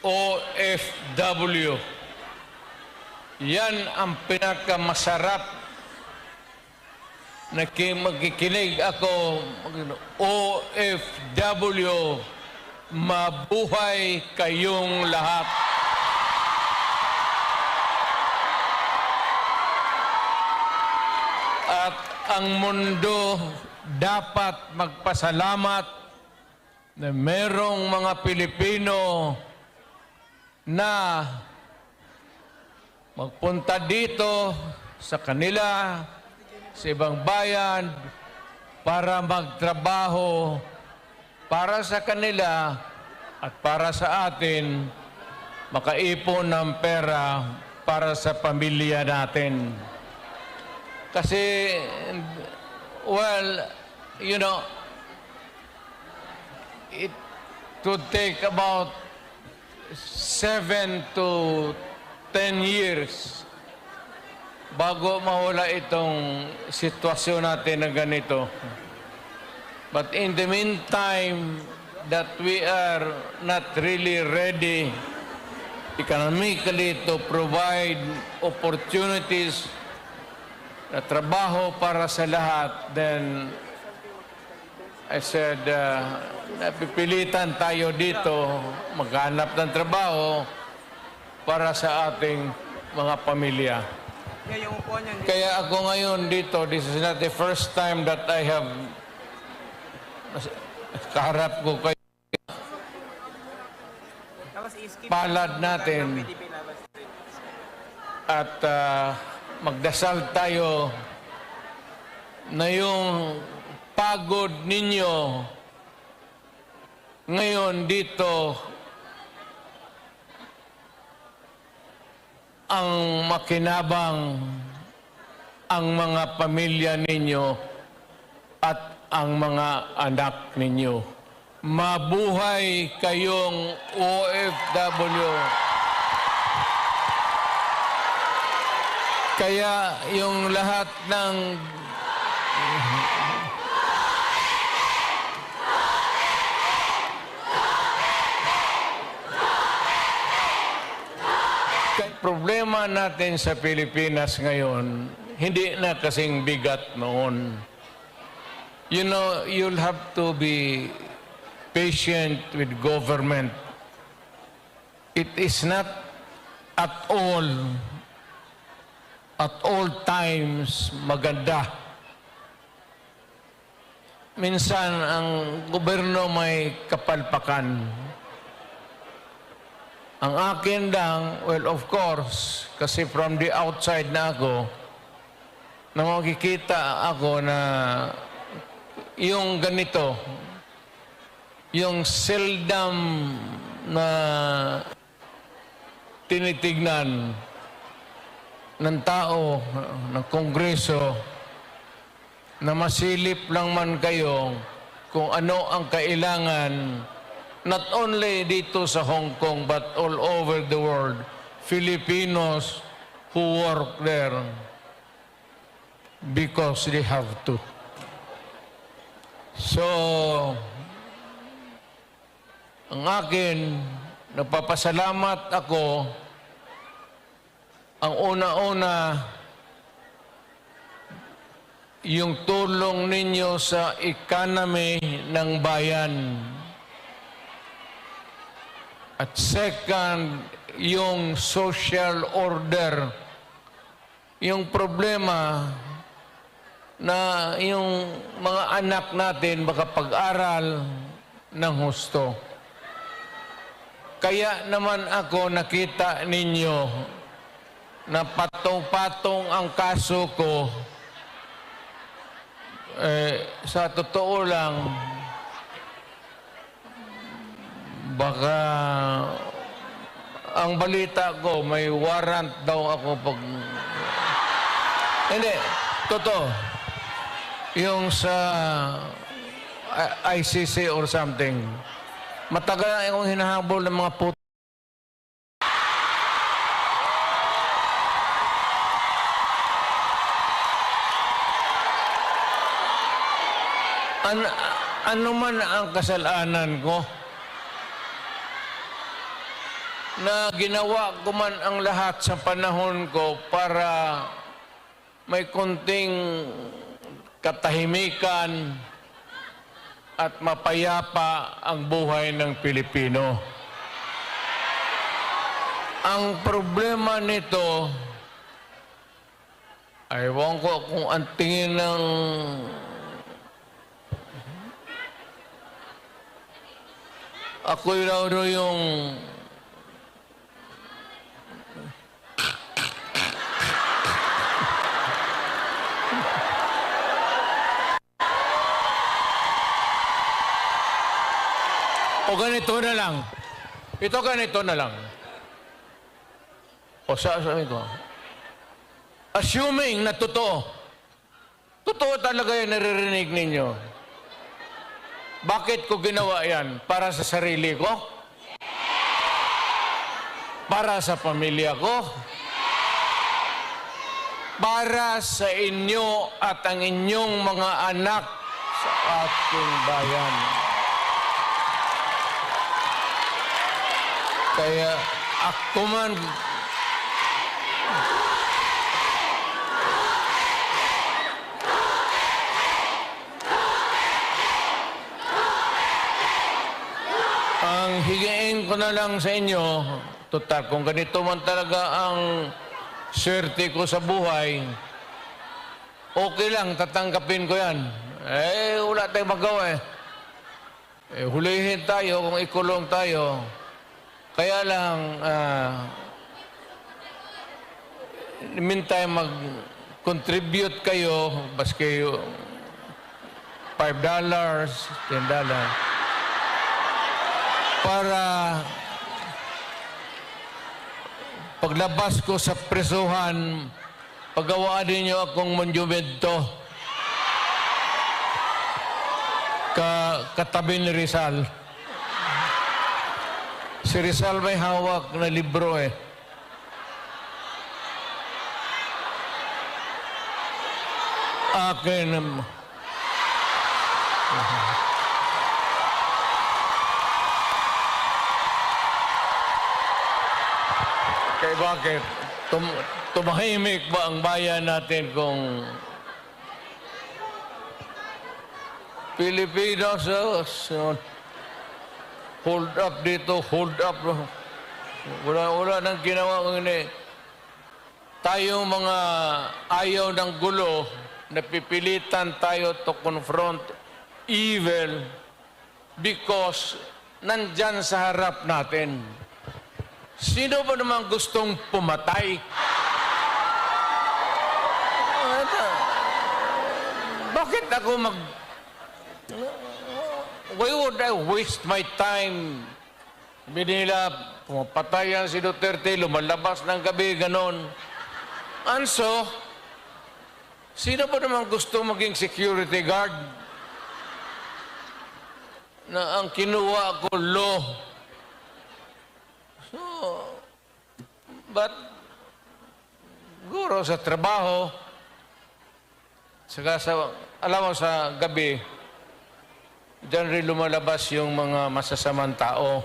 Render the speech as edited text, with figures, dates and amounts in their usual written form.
OFW. Yan ang pinakamasarap na magkikinig ako. OFW, mabuhay kayong lahat. At ang mundo dapat magpasalamat na merong mga Pilipino na magpunta dito sa kanila, sa ibang bayan, para magtrabaho para sa kanila at para sa atin, makaipon ng pera para sa pamilya natin. Kasi, well, you know, it would take about 7 to 10 years bago mawala itong sitwasyon natin na ganito. But in the meantime, that we are not really ready economically to provide opportunities na trabaho para sa lahat, then I said, napipilitan tayo dito maghanap ng trabaho para sa ating mga pamilya. Kaya ako ngayon dito, this is not the first time that I have kaharap ko kayo. Palad natin at magdasal tayo na yung pagod ninyo ngayon dito ang makinabang ang mga pamilya ninyo at ang mga anak ninyo. Mabuhay kayong OFW. Kaya yung lahat ng problema natin sa Pilipinas ngayon, hindi na kasing bigat noon. You know, you'll have to be patient with government. It is not at all times maganda. Minsan, ang gobyerno may kapalpakan. Ang akin lang, well, of course, kasi from the outside na ako, na makikita ako na yung ganito, yung seldom na tinitignan ng tao, ng Kongreso, na masilip lang man kayo kung ano ang kailangan not only dito sa Hong Kong but all over the world, Filipinos who work there because they have to. So, ang akin, napapasalamat ako, ang una-una, yung tulong ninyo sa economy ng bayan. At second, yung social order, yung problema na yung mga anak natin makapag-aral ng husto. Kaya naman ako nakita ninyo na patong-patong ang kaso ko. Sa totoo lang, baka ang balita ko, may warrant daw ako pag... Hindi, totoo. Yung sa ICC or something. Matagal na akong hinahabol ng mga puto. Ano man ang kasalanan ko, na ginawa ko man ang lahat sa panahon ko para may konting katahimikan at mapayapa ang buhay ng Pilipino. Ang problema nito, ewan ko kung ang tingin ng ako'y raw yung o ganito na lang. Ito ganito na lang. O sabi ko, assuming na totoo talaga yung naririnig ninyo, bakit ko ginawa yan? Para sa sarili ko? Para sa pamilya ko? Para sa inyo at ang inyong mga anak sa ating bayan. Kaya ako man ang higain ko na lang sa inyo, total, kung ganito man talaga ang swerte ko sa buhay, okay lang, tatanggapin ko yan. Wala tayong magawa hulihin tayo kung ikulong tayo. Kaya lang, meantime, mag-contribute kayo, bas kayo $5, $10, para paglabas ko sa presuhan, paggawaan ninyo akong monumento katabi ni Rizal. Si Rizal may hawak na libro Akin kaya bakit? Tumahimik ba ang bayan natin kung Pilipinas hold up dito, hold up. Wala nang ginawa kung hindi. Tayong mga ayaw ng gulo, napipilitan tayo to confront evil because nandyan sa harap natin. Sino ba naman gustong pumatay? Bakit ako why would I waste my time? Binila, pumapatayan si Duterte, lumalabas ng gabi, ganon. And so, sino ba naman gusto maging security guard? Na ang kinuha ko, law. So, but, siguro sa trabaho, saka sa, alam mo sa gabi, diyan rin lumalabas yung mga masasamang tao.